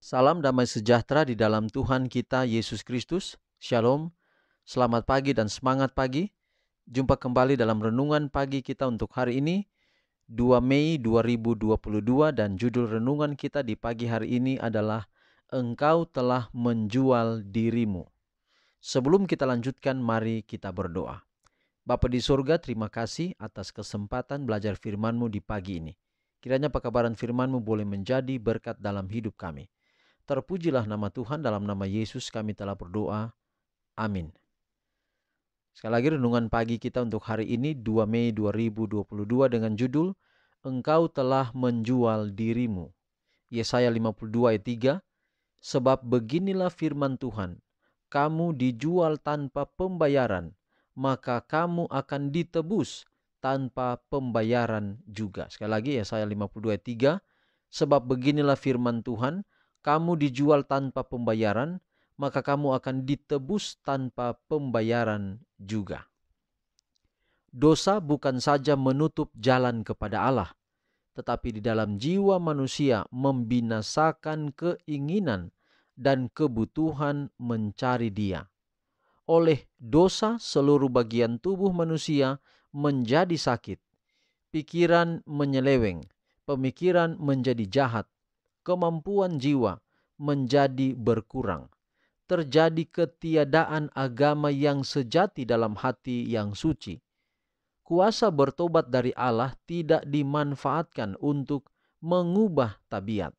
Salam damai sejahtera di dalam Tuhan kita Yesus Kristus. Shalom, selamat pagi dan semangat pagi. Jumpa kembali dalam renungan pagi kita untuk hari ini, 2 Mei 2022, dan judul renungan kita di pagi hari ini adalah Engkau telah menjual dirimu. Sebelum kita lanjutkan, mari kita berdoa. Bapa di surga, terima kasih atas kesempatan belajar firman-Mu di pagi ini. Kiranya pekabaran firman-Mu boleh menjadi berkat dalam hidup kami. Terpujilah nama Tuhan, dalam nama Yesus kami telah berdoa. Amin. Sekali lagi renungan pagi kita untuk hari ini 2 Mei 2022 dengan judul Engkau telah menjual dirimu. Yesaya 52 ayat 3. Sebab beginilah firman Tuhan, kamu dijual tanpa pembayaran, maka kamu akan ditebus tanpa pembayaran juga. Sekali lagi Yesaya 52 ayat 3. Sebab beginilah firman Tuhan, kamu dijual tanpa pembayaran, maka kamu akan ditebus tanpa pembayaran juga. Dosa bukan saja menutup jalan kepada Allah, tetapi di dalam jiwa manusia membinasakan keinginan dan kebutuhan mencari Dia. Oleh dosa, seluruh bagian tubuh manusia menjadi sakit, pikiran menyeleweng, pemikiran menjadi jahat, kemampuan jiwa menjadi berkurang. Terjadi ketiadaan agama yang sejati dalam hati yang suci. Kuasa bertobat dari Allah tidak dimanfaatkan untuk mengubah tabiat.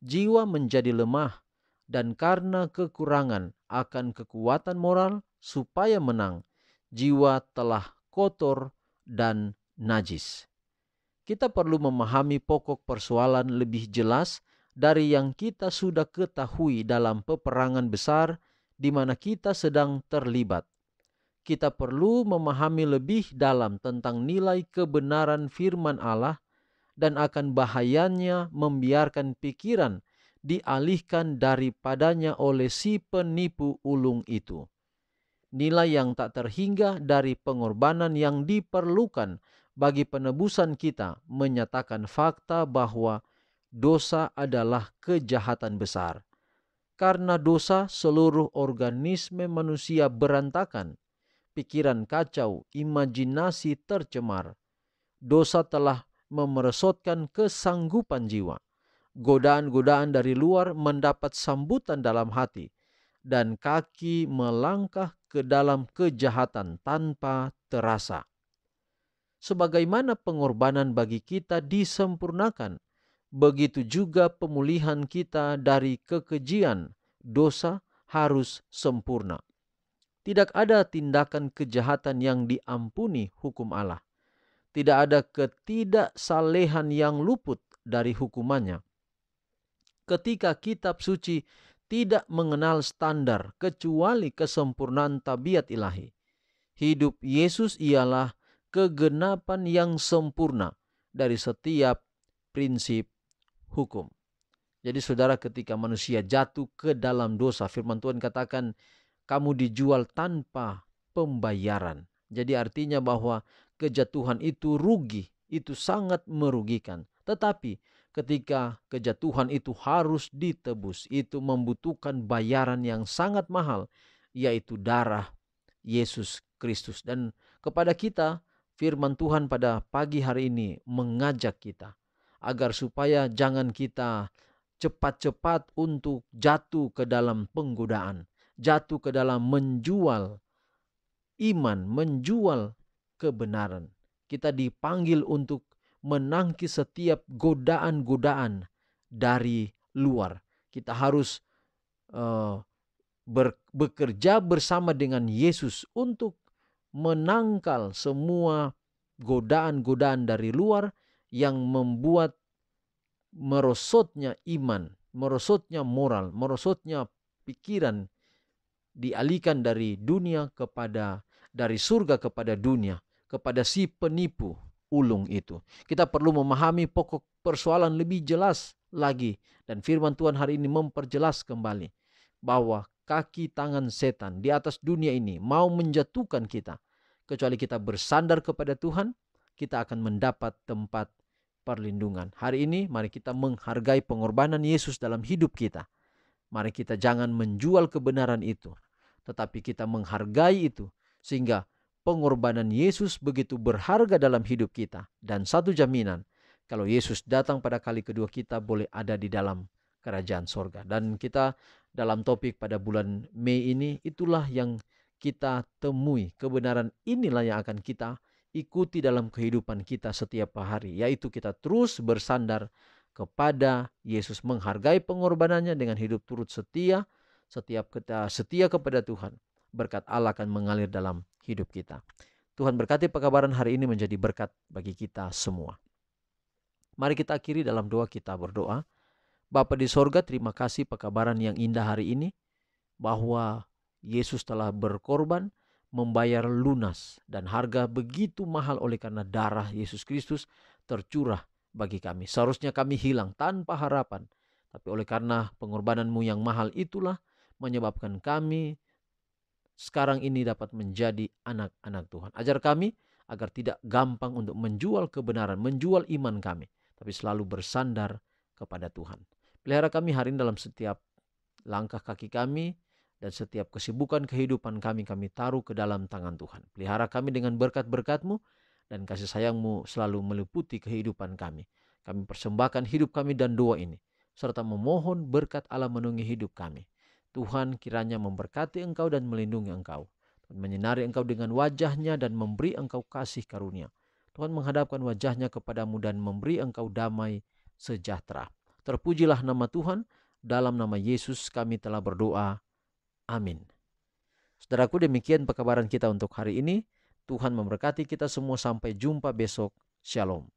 Jiwa menjadi lemah, dan karena kekurangan akan kekuatan moral supaya menang, jiwa telah kotor dan najis. Kita perlu memahami pokok persoalan lebih jelas dari yang kita sudah ketahui dalam peperangan besar di mana kita sedang terlibat. Kita perlu memahami lebih dalam tentang nilai kebenaran firman Allah dan akan bahayanya membiarkan pikiran dialihkan daripadanya oleh si penipu ulung itu. Nilai yang tak terhingga dari pengorbanan yang diperlukan bagi penebusan kita menyatakan fakta bahwa dosa adalah kejahatan besar. Karena dosa, seluruh organisme manusia berantakan, pikiran kacau, imajinasi tercemar. Dosa telah memerosotkan kesanggupan jiwa. Godaan-godaan dari luar mendapat sambutan dalam hati, dan kaki melangkah ke dalam kejahatan tanpa terasa. Sebagaimana pengorbanan bagi kita disempurnakan, begitu juga pemulihan kita dari kekejian dosa harus sempurna. Tidak ada tindakan kejahatan yang diampuni hukum Allah. Tidak ada ketidaksalehan yang luput dari hukumannya. Ketika kitab suci tidak mengenal standar kecuali kesempurnaan tabiat ilahi. Hidup Yesus ialah kegenapan yang sempurna dari setiap prinsip hukum. Jadi saudara, ketika manusia jatuh ke dalam dosa, firman Tuhan katakan kamu dijual tanpa pembayaran. Jadi artinya bahwa kejatuhan itu rugi, itu sangat merugikan. Tetapi ketika kejatuhan itu harus ditebus, itu membutuhkan bayaran yang sangat mahal, yaitu darah Yesus Kristus. Dan kepada kita, firman Tuhan pada pagi hari ini mengajak kita agar supaya jangan kita cepat-cepat untuk jatuh ke dalam penggodaan, jatuh ke dalam menjual iman, menjual kebenaran. Kita dipanggil untuk menangkis setiap godaan-godaan dari luar. Kita harus bekerja bersama dengan Yesus untuk menangkal semua godaan-godaan dari luar yang membuat merosotnya iman, merosotnya moral, merosotnya pikiran, dialihkan dari dunia dari surga kepada dunia, kepada si penipu ulung itu. Kita perlu memahami pokok persoalan lebih jelas lagi, dan firman Tuhan hari ini memperjelas kembali bahwa kaki tangan setan di atas dunia ini mau menjatuhkan kita. Kecuali kita bersandar kepada Tuhan, kita akan mendapat tempat perlindungan. Hari ini mari kita menghargai pengorbanan Yesus dalam hidup kita. Mari kita jangan menjual kebenaran itu, tetapi kita menghargai itu, sehingga pengorbanan Yesus begitu berharga dalam hidup kita. Dan satu jaminan, kalau Yesus datang pada kali kedua, kita boleh ada di dalam kerajaan sorga. Dan kita dalam topik pada bulan Mei ini, itulah yang kita temui. Kebenaran inilah yang akan kita ikuti dalam kehidupan kita setiap hari, yaitu kita terus bersandar kepada Yesus, menghargai pengorbanannya dengan hidup turut setia. Setiap kita setia kepada Tuhan, berkat Allah akan mengalir dalam hidup kita. Tuhan berkati pekabaran hari ini menjadi berkat bagi kita semua. Mari kita akhiri dalam doa, kita berdoa. Bapa di sorga, terima kasih pekabaran yang indah hari ini, bahwa Yesus telah berkorban, membayar lunas, dan harga begitu mahal oleh karena darah Yesus Kristus tercurah bagi kami. Seharusnya kami hilang tanpa harapan, tapi oleh karena pengorbanan-Mu yang mahal itulah menyebabkan kami sekarang ini dapat menjadi anak-anak Tuhan. Ajar kami agar tidak gampang untuk menjual kebenaran, menjual iman kami, tapi selalu bersandar kepada Tuhan. Pelihara kami hari ini dalam setiap langkah kaki kami, dan setiap kesibukan kehidupan kami taruh ke dalam tangan Tuhan. Pelihara kami dengan berkat-berkat-Mu, dan kasih sayang-Mu selalu meliputi kehidupan kami. Kami persembahkan hidup kami dan doa ini, serta memohon berkat Allah memenuhi hidup kami. Tuhan kiranya memberkati Engkau dan melindungi Engkau, Tuhan menyinari Engkau dengan wajah-Nya dan memberi Engkau kasih karunia. Tuhan menghadapkan wajah-Nya kepadamu dan memberi Engkau damai sejahtera. Terpujilah nama Tuhan. Dalam nama Yesus kami telah berdoa. Amin. Saudaraku, demikian pekabaran kita untuk hari ini. Tuhan memberkati kita semua. Sampai jumpa besok. Shalom.